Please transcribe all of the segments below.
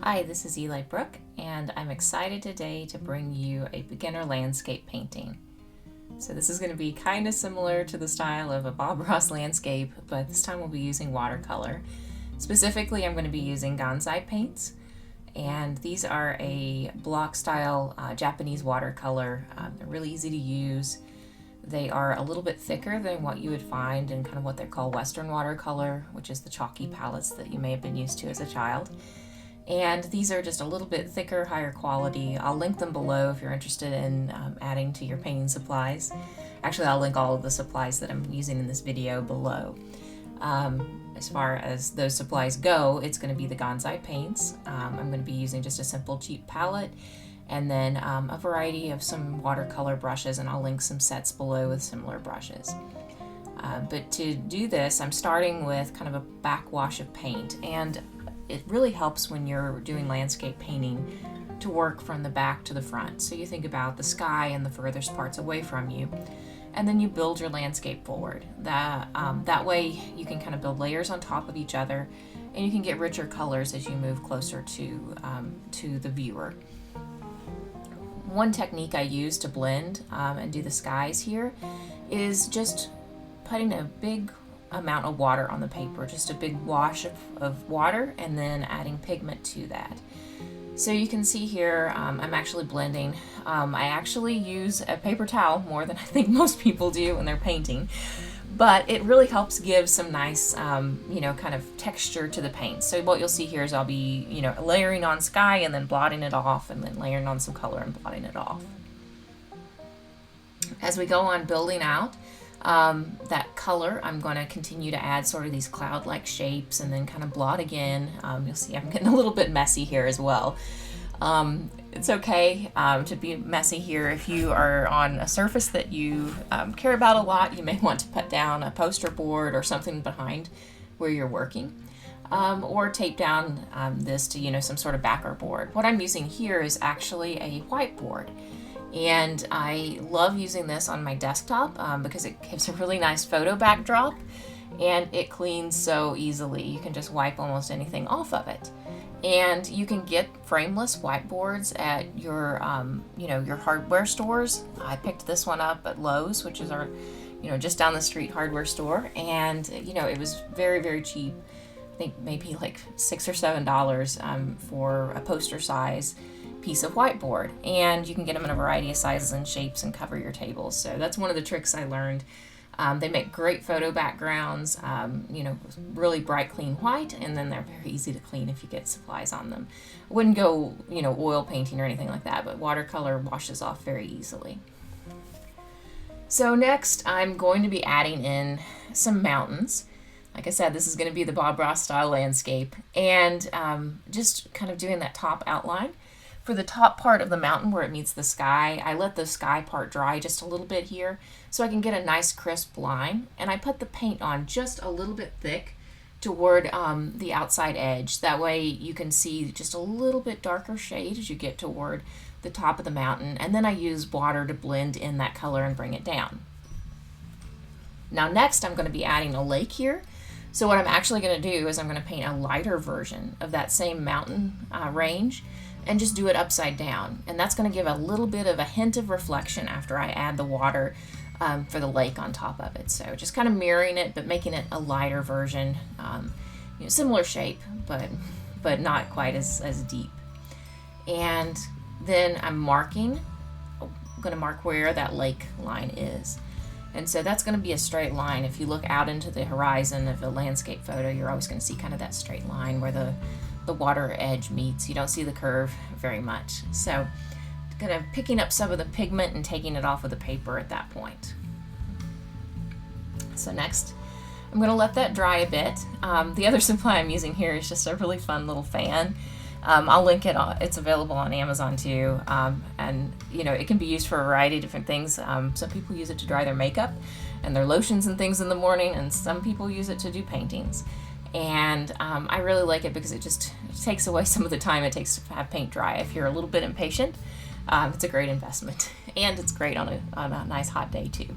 Hi, this is Eli Brooke, and I'm excited today to bring you a beginner landscape painting. So this is going to be kind of similar to the style of a Bob Ross landscape, but this time we'll be using watercolor. Specifically, I'm going to be using Gansai paints, and these are a block style Japanese watercolor. They're really easy to use. They are a little bit thicker than what you would find in kind of what they call Western watercolor, which is the chalky palettes that you may have been used to as a child. And these are just a little bit thicker, higher quality. I'll link them below if you're interested in adding to your painting supplies. Actually, I'll link all of the supplies that I'm using in this video below. As far as those supplies go, it's going to be the Gansai paints. I'm going to be using just a simple cheap palette, and then a variety of some watercolor brushes, and I'll link some sets below with similar brushes. But to do this, I'm starting with kind of a backwash of paint, and it really helps when you're doing landscape painting to work from the back to the front. So you think about the sky and the furthest parts away from you, and then you build your landscape forward. That way you can kind of build layers on top of each other, and you can get richer colors as you move closer to the viewer. One technique I use to blend and do the skies here is just putting a big amount of water on the paper, just a big wash of water, and then adding pigment to that. So you can see here I'm actually blending. I actually use a paper towel more than I think most people do when they're painting, but it really helps give some nice kind of texture to the paint. So what you'll see here is I'll be layering on sky and then blotting it off, and then layering on some color and blotting it off. As we go on building out that color, I'm going to continue to add sort of these cloud-like shapes and then kind of blot again. You'll see I'm getting a little bit messy here as well. It's okay to be messy here. If you are on a surface that you care about a lot, you may want to put down a poster board or something behind where you're working, or tape down this to some sort of backer board. What I'm using here is actually a whiteboard. And I love using this on my desktop because it gives a really nice photo backdrop, and it cleans so easily. You can just wipe almost anything off of it. And you can get frameless whiteboards at your your hardware stores. I picked this one up at Lowe's, which is our just down the street hardware store, and it was very, very cheap. I think maybe like $6 or $7 for a poster size piece of whiteboard, and you can get them in a variety of sizes and shapes and cover your tables. So that's one of the tricks I learned. They make great photo backgrounds, really bright clean white, and then they're very easy to clean if you get supplies on them. I wouldn't go oil painting or anything like that, but watercolor washes off very easily. So next I'm going to be adding in some mountains. Like I said, this is going to be the Bob Ross style landscape, and just kind of doing that top outline. For the top part of the mountain where it meets the sky, I let the sky part dry just a little bit here so I can get a nice crisp line, and I put the paint on just a little bit thick toward the outside edge. That way you can see just a little bit darker shade as you get toward the top of the mountain, and then I use water to blend in that color and bring it down. Now next I'm going to be adding a lake here. So what I'm actually going to do is I'm going to paint a lighter version of that same mountain range, and just do it upside down. And that's going to give a little bit of a hint of reflection after I add the water for the lake on top of it. So just kind of mirroring it, but making it a lighter version, similar shape, but not quite as deep. And then I'm going to mark where that lake line is. And so that's going to be a straight line. If you look out into the horizon of a landscape photo, you're always going to see kind of that straight line where the water edge meets. You don't see the curve very much. So kind of picking up some of the pigment and taking it off of the paper at that point. So next I'm going to let that dry a bit. The other supply I'm using here is just a really fun little fan. I'll link it. It's available on Amazon too, and it can be used for a variety of different things. Some people use it to dry their makeup and their lotions and things in the morning, and some people use it to do paintings. And I really like it because it just takes away some of the time it takes to have paint dry. If you're a little bit impatient, it's a great investment, and it's great on a nice hot day too.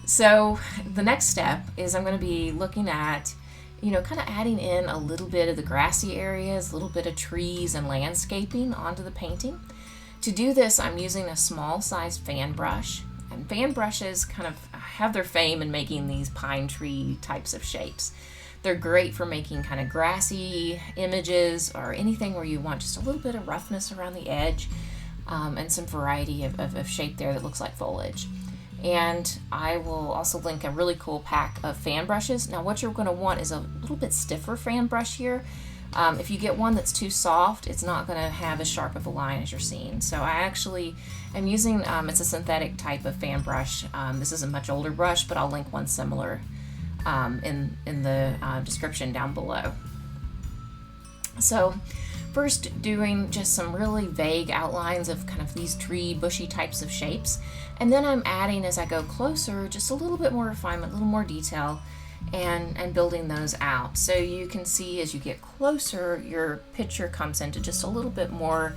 So the next step is I'm going to be looking at you know, kind of adding in a little bit of the grassy areas, a little bit of trees and landscaping onto the painting. To do this, I'm using a small sized fan brush, and fan brushes kind of have their fame in making these pine tree types of shapes. They're great for making kind of grassy images or anything where you want just a little bit of roughness around the edge, and some variety of shape there that looks like foliage. And I will also link a really cool pack of fan brushes. Now what you're going to want is a little bit stiffer fan brush here. If you get one that's too soft, it's not going to have as sharp of a line as you're seeing. So I actually am using, it's a synthetic type of fan brush. This is a much older brush, but I'll link one similar in the description down below. So first doing just some really vague outlines of kind of these tree bushy types of shapes, and then I'm adding, as I go closer, just a little bit more refinement, a little more detail, and building those out. So you can see as you get closer, your picture comes into just a little bit more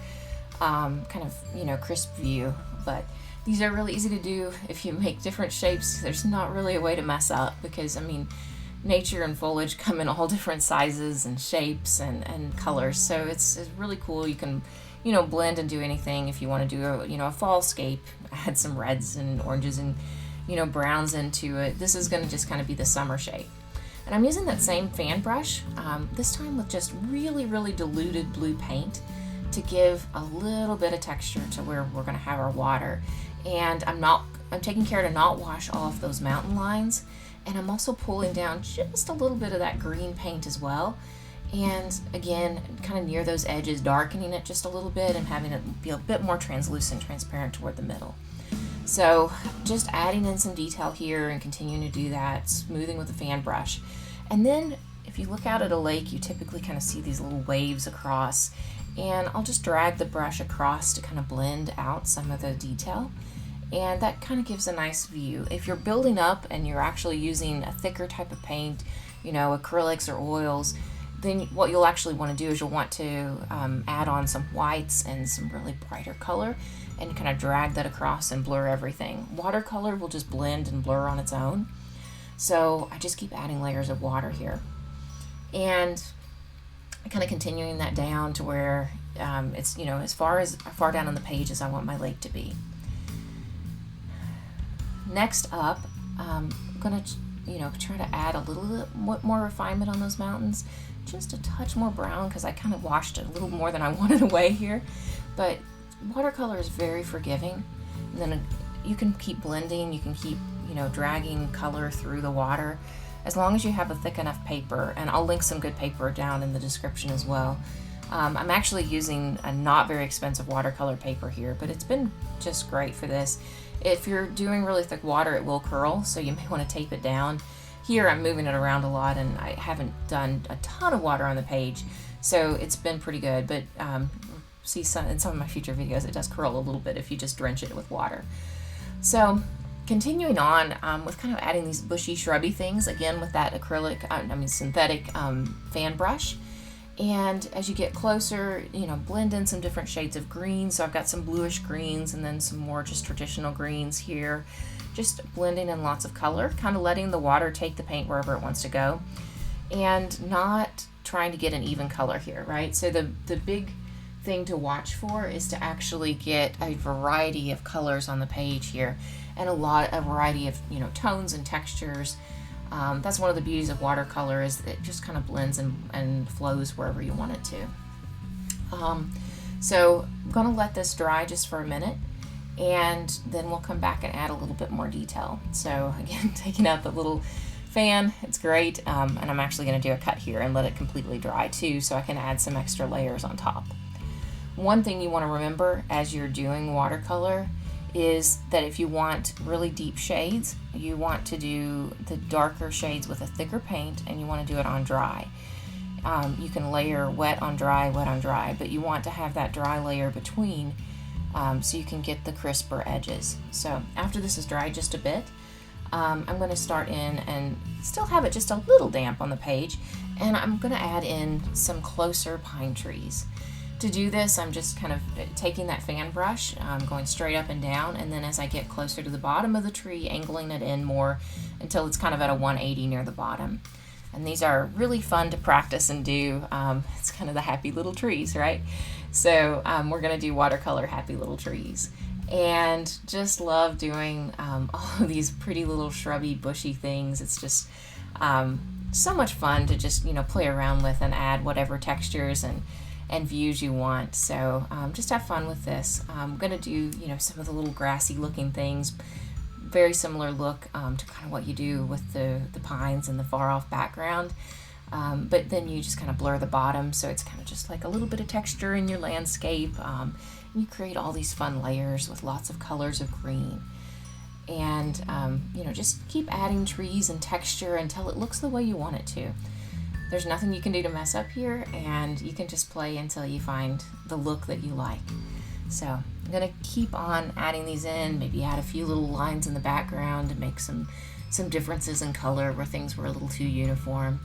kind of, you know, crisp view. But these are really easy to do if you make different shapes. There's not really a way to mess up, because I mean, nature and foliage come in all different sizes and shapes and colors. So it's really cool. You can, you know, blend and do anything. If you want to do a, you know, a fallscape, add some reds and oranges and, you know, browns into it. This is going to just kind of be the summer shape. And I'm using that same fan brush, this time with just really, really diluted blue paint to give a little bit of texture to where we're going to have our water. And I'm taking care to not wash off those mountain lines. And I'm also pulling down just a little bit of that green paint as well. And again, kind of near those edges, darkening it just a little bit and having it be a bit more translucent, transparent toward the middle. So just adding in some detail here and continuing to do that, smoothing with the fan brush. And then if you look out at a lake, you typically kind of see these little waves across. And I'll just drag the brush across to kind of blend out some of the detail. And that kind of gives a nice view. If you're building up and you're actually using a thicker type of paint, you know, acrylics or oils, then what you'll actually want to do is you'll want to add on some whites and some really brighter color and kind of drag that across and blur everything. Watercolor will just blend and blur on its own. So I just keep adding layers of water here. And kind of continuing that down to where it's, you know, as far down on the page as I want my lake to be. Next up, I'm going to, you know, try to add a little bit more refinement on those mountains. Just a touch more brown because I kind of washed it a little more than I wanted away here. But watercolor is very forgiving. And then you can keep blending, you can keep, you know, dragging color through the water as long as you have a thick enough paper. And I'll link some good paper down in the description as well. I'm actually using a not very expensive watercolor paper here, but it's been just great for this. If you're doing really thick water, it will curl, so you may want to tape it down. Here I'm moving it around a lot and I haven't done a ton of water on the page, so it's been pretty good, but see in some of my future videos it does curl a little bit if you just drench it with water. So continuing on with kind of adding these bushy shrubby things, again with that acrylic, synthetic fan brush. And as you get closer, you know, blend in some different shades of green. So I've got some bluish greens and then some more just traditional greens here. Just blending in lots of color, kind of letting the water take the paint wherever it wants to go. And not trying to get an even color here, right? So the big thing to watch for is to actually get a variety of colors on the page here. And a variety of, you know, tones and textures. That's one of the beauties of watercolor, is it just kind of blends and flows wherever you want it to. So I'm going to let this dry just for a minute, and then we'll come back and add a little bit more detail. So again, taking out the little fan, it's great, and I'm actually going to do a cut here and let it completely dry too, so I can add some extra layers on top. One thing you want to remember as you're doing watercolor is that if you want really deep shades, you want to do the darker shades with a thicker paint, and you want to do it on dry. You can layer wet on dry, but you want to have that dry layer between so you can get the crisper edges. So after this is dried just a bit, I'm going to start in and still have it just a little damp on the page, and I'm going to add in some closer pine trees. To do this, I'm just kind of taking that fan brush, going straight up and down, and then as I get closer to the bottom of the tree, angling it in more until it's kind of at a 180 near the bottom. And these are really fun to practice and do. It's kind of the happy little trees, right? So we're going to do watercolor happy little trees. And just love doing all of these pretty little shrubby, bushy things. It's just so much fun to just, play around with and add whatever textures and views you want. So just have fun with this. I'm going to do, some of the little grassy looking things. Very similar look to kind of what you do with the pines and the far off background. But then you just kind of blur the bottom, so it's kind of just like a little bit of texture in your landscape. You create all these fun layers with lots of colors of green. And, just keep adding trees and texture until it looks the way you want it to. There's nothing you can do to mess up here, and you can just play until you find the look that you like. So I'm going to keep on adding these in, maybe add a few little lines in the background to make some differences in color where things were a little too uniform.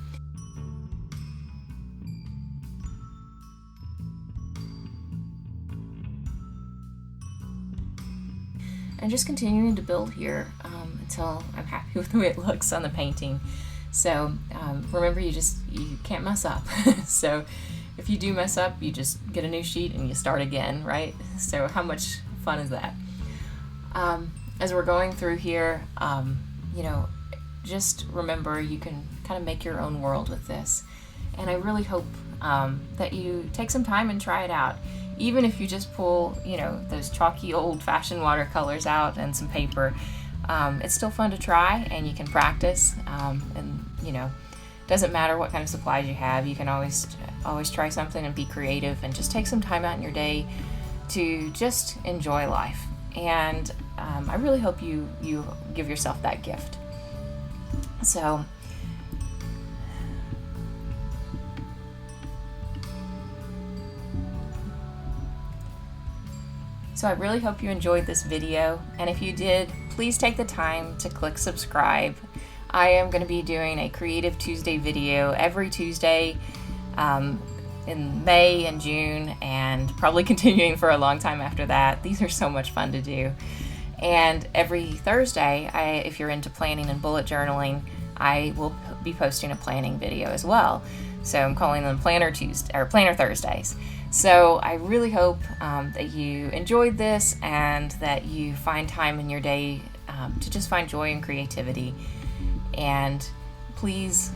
And just continuing to build here until I'm happy with the way it looks on the painting. So remember, you can't mess up. So if you do mess up, you just get a new sheet and you start again, right? So how much fun is that? As we're going through here, just remember you can kind of make your own world with this. And I really hope that you take some time and try it out. Even if you just pull, those chalky old-fashioned watercolors out and some paper, it's still fun to try, and you can practice. Doesn't matter what kind of supplies you have. You can always try something and be creative, and just take some time out in your day to just enjoy life. And I really hope you give yourself that gift. So I really hope you enjoyed this video, and if you did, please take the time to click subscribe. I am going to be doing a Creative Tuesday video every Tuesday in May and June, and probably continuing for a long time after that. These are so much fun to do. And every Thursday, if you're into planning and bullet journaling, I will be posting a planning video as well. So I'm calling them Planner Thursdays. So I really hope that you enjoyed this and that you find time in your day to just find joy and creativity. And please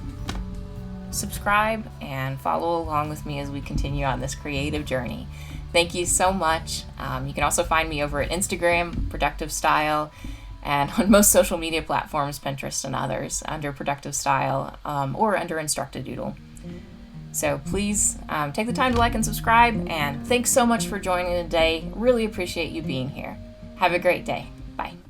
subscribe and follow along with me as we continue on this creative journey. Thank you so much. You can also find me over at Instagram, Productive Style, and on most social media platforms, Pinterest and others, under Productive Style or under Instructadoodle. So please take the time to like and subscribe, and thanks so much for joining today. Really appreciate you being here. Have a great day. Bye.